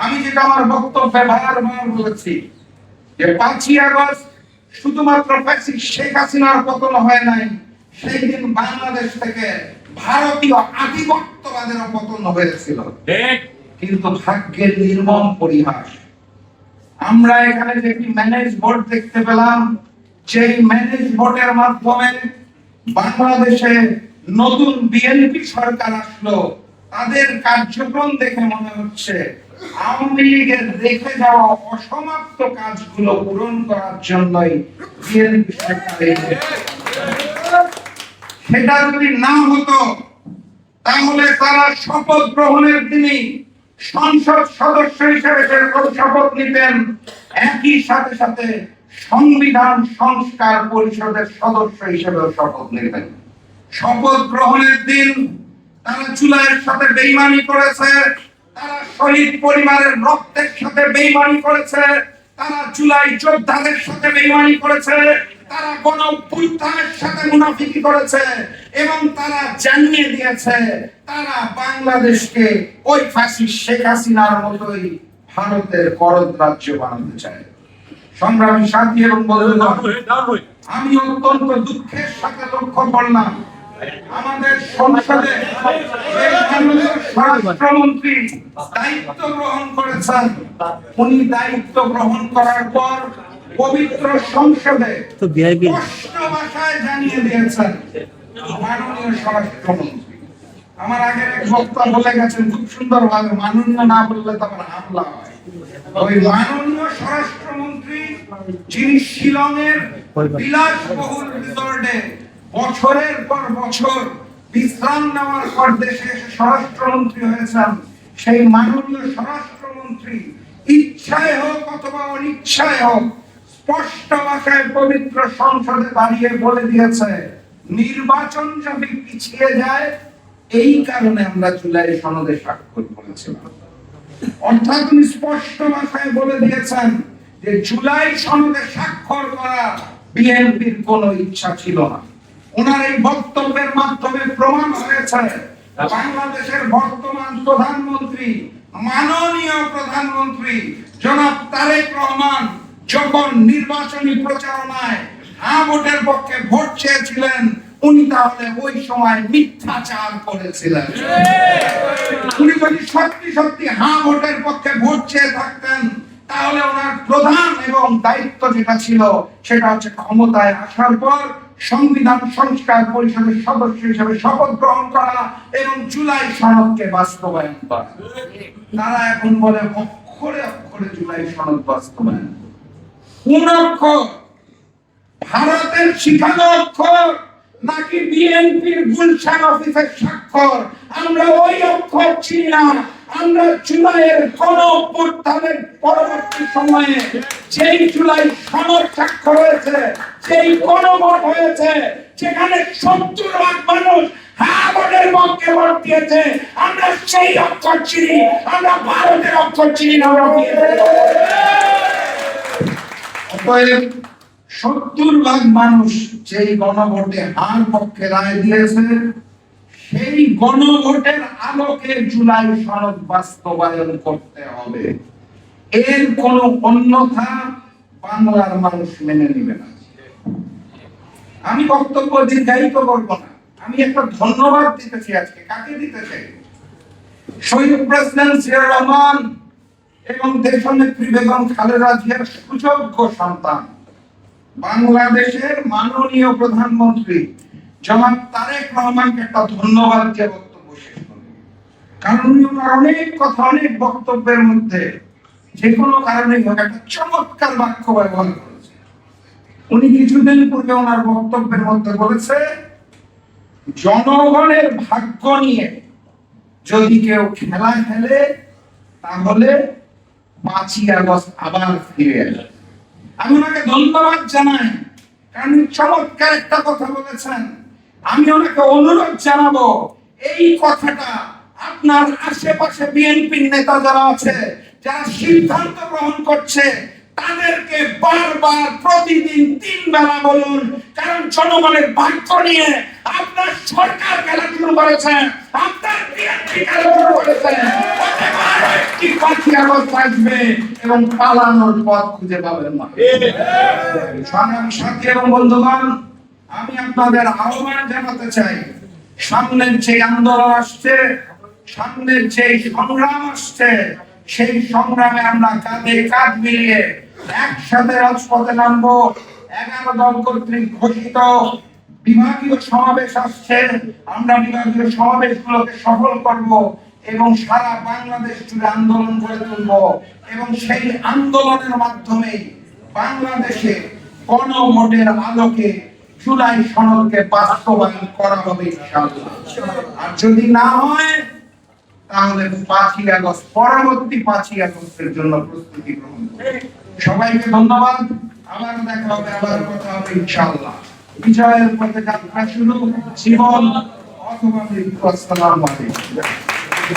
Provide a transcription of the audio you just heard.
আমি যেটা আমার বক্তব্যে বারবার বলেছি যে 5ই আগস্ট শুধুমাত্র ফ্যাসিস্ট শেখ হাসিনার পতন হয় নাই, সেই দিন বাংলাদেশ থেকে ভারতীয় আধিপত্যবাদের পতন হয়েছিল। কিন্তু ভাগ্যের নির্মম পরিহাস, আমরা এখানে যে একটি ম্যানেজ বোর্ড দেখতে পেলাম, সেই ম্যানেজ বোর্ডের মাধ্যমে বাংলাদেশে নতুন বিএনপি সরকার আসলো। তাদের কার্যক্রম দেখে মনে হচ্ছে আওয়ামী লীগের রেখে যাওয়া অসমাপ্ত কাজগুলো পূরণ করার জন্যই বিএনপি সরকার এসেছে। সেটা যদি না হতো তাহলে তারা শপথ গ্রহণের দিনই সংসদ সদস্য হিসেবে শপথ নিতেন, একই সাথে সাথে সংবিধান সংস্কার পরিষদের সদস্য হিসেবে শপথ নিতেন। শপথ গ্রহণের দিন তারা জুলাইয়ের সাথে বেইমানি করেছে, তারা শহীদ পরিবারের রক্তের সাথে বেইমানি করেছে, তারা জুলাই যোদ্ধাদের সাথে বেইমানি করেছে, তারা গণঅভ্যুত্থানের সাথে মুনাফিকি করেছে এবং তারা জানিয়ে দিয়েছে তারা বাংলাদেশকে ওই ফ্যাসিস্ট শেখ হাসিনার মতোই ভারতের করদ রাজ্য বানাতে চায়। সংগ্রামী সাথী এবং বন্ধুগণ, আমি অত্যন্ত দুঃখের সাথে লক্ষ্য করলাম আমাদের সংসদে স্বরাষ্ট্রমন্ত্রী দায়িত্ব গ্রহণ করেছেন। উনি দায়িত্ব গ্রহণ করার পর পবিত্র সংসদে স্পষ্ট ভাষায় জানিয়ে দিয়েছেন, মাননীয় স্বরাষ্ট্রমন্ত্রী, আমার আগের এক বক্তা বলে গেছেন খুব সুন্দর ভাবে, মাননীয় না বললে তো আমার হামলা হয়। ওই মাননীয় স্বরাষ্ট্রমন্ত্রী যিনি শিলংয়ের বিলাসবহুল রিসর্টে বছরের পর বছর বিশ্রাম নেওয়ার পর দেশে এসে স্বরাষ্ট্রমন্ত্রী হয়েছেন, সেই মাননীয় স্বরাষ্ট্রমন্ত্রী ইচ্ছায় হোক অথবা অনিচ্ছায় হোক স্পষ্ট ভাষায় পবিত্র সংসদে দাঁড়িয়ে বলে দিয়েছে নির্বাচন যদি পিছিয়ে যায় এই কারণে আমরা জুলাই সনদে স্বাক্ষর করেছিলাম। অর্থাৎ উনি স্পষ্ট ভাষায় বলে দিয়েছেন যে জুলাই সনদে স্বাক্ষর করা বিএনপির কোনো ইচ্ছা ছিল না। ওনার এই বক্তব্যের মাধ্যমে প্রমাণ হয়েছে বাংলাদেশের বর্তমান প্রধানমন্ত্রী, মাননীয় প্রধানমন্ত্রী জনাব তারেক রহমান যখন নির্বাচনী প্রচারণায় হ্যাঁ ভোটের পক্ষে ভোট চেয়েছিলেন, উনি তাহলে ওই সময় মিথ্যাচার করেছিলেন। উনি যদি সত্যি সত্যি হ্যাঁ ভোটের পক্ষে ভোট চেয়ে থাকতেন তাহলে ওনার প্রধান এবং দায়িত্ব যেটা ছিল সেটা হচ্ছে ক্ষমতায় আসার পর সংবিধান সংস্কার পরিষদের সদস্য হিসেবে শপথ গ্রহণ করা এবং জুলাই সনদকে বাস্তবায়ন করা। তারা এখন বলে অক্ষরে অক্ষরে জুলাই সনদ বাস্তবায়ন, কোন অক্ষর? ভারতের শিখানো অক্ষর নাকি বিএনপির গুলশান অফিসের স্বাক্ষর? আমরা ওই অক্ষর চিনি না। আমরা জুলাইয়ের গণঅভ্যুত্থানের পরবর্তী সময়ে যেই জুলাই সনদ স্বাক্ষর হয়েছে, যেই গণভোট হয়েছে, যেখানে 70% মানুষ হ্যাঁ ভোটের পক্ষে ভোট দিয়েছে, আমরা সেই অক্ষর চিনি। আমরা ভারতের অক্ষর চিনি না। 70% মানুষ যেই গণভোটে হার পক্ষে রায় দিয়েছে, সেই গণভোটের আলোকে জুলাই সনদ বাস্তবায়ন করতে হবে। এর কোন অন্যথা বাংলার মানুষ মেনে নিবে না। আমি বক্তব্য দীর্ঘায়িত করব না। আমি একটা ধন্যবাদ দিতে চাই আজকে। কাকে দিতে চাই? শহীদ প্রেসিডেন্ট জিয়াউর রহমান এবং দেশনেত্রী বেগম খালেদা জিয়ার সুযোগ্য সন্তান বাংলাদেশের মাননীয় প্রধানমন্ত্রী জনাব তারেক রহমানকে একটা ধন্যবাদ দিয়ে বক্তব্য শেষ করব। কারণ উনি ওনার অনেক কথা, অনেক বক্তব্যের মধ্যে যে কোনো কারণে হোক একটা চমৎকার বাক্য ব্যবহার করেছে। উনি কিছুদিন পূর্বে ওনার বক্তব্যের মধ্যে বলেছে, জনগণের ভাগ্য নিয়ে যদি কেউ খেলা খেলে তাহলে 5ই আগস্ট আবার ফিরে আসে। আমি ওনাকে ধন্যবাদ জানাই, কারণ চমৎকার একটা কথা বলেছেন। আমি ওনাকে অনুরোধ জানাবো এই কথাটা আপনার আশেপাশে বিএনপির নেতা যারা আছে, যারা সিদ্ধান্ত গ্রহণ করছে, তাদেরকে বারবার প্রতিদিন 3 বেলা বলুন, কারণ জনগণের ভাগ্য নিয়ে আপনার সরকার খেলা শুরু করেছে, আপনার বিএনপি খেলা শুরু করেছে। একটি 5ই আগস্ট আসবে এবং পালানোর পথ খুঁজে পাবেন না। সংগ্রামী সাথী এবং বন্ধুগণ, আমি আপনাদের আহ্বান জানাতে চাই, সামনের যে আন্দোলন আসছে, সামনের যে সংগ্রাম আসছে, সেই সংগ্রামে আমরা কাঁধে কাঁধ মিলিয়ে একসাথে রাজপথে নামবো। 11 দল কর্তৃক ঘোষিত বিভাগীয় সমাবেশ আসছে, আমরা বিভাগীয় সমাবেশগুলোকে সফল করব এবং সারা বাংলাদেশ জুড়ে আন্দোলন গড়ে তুলব এবং সেই আন্দোলনের মাধ্যমে বাংলাদেশে গণভোটের আলোকে জুলাই সনদকে বাস্তবায়ন করা হবে ইনশাআল্লাহ। আর যদি না হয় তাহলে 5ই আগস্ট, পরবর্তী 5ই আগস্টের জন্য প্রস্তুতি গ্রহণ করুন। সবাইকে ধন্যবাদ। আবার দেখা হবে, আবার কথা হবে ইনশাআল্লাহ। বিজয়ের পথে যাত্রা শুরু, জীবন অথবা মৃত্যু। আসসালামু আলাইকুম।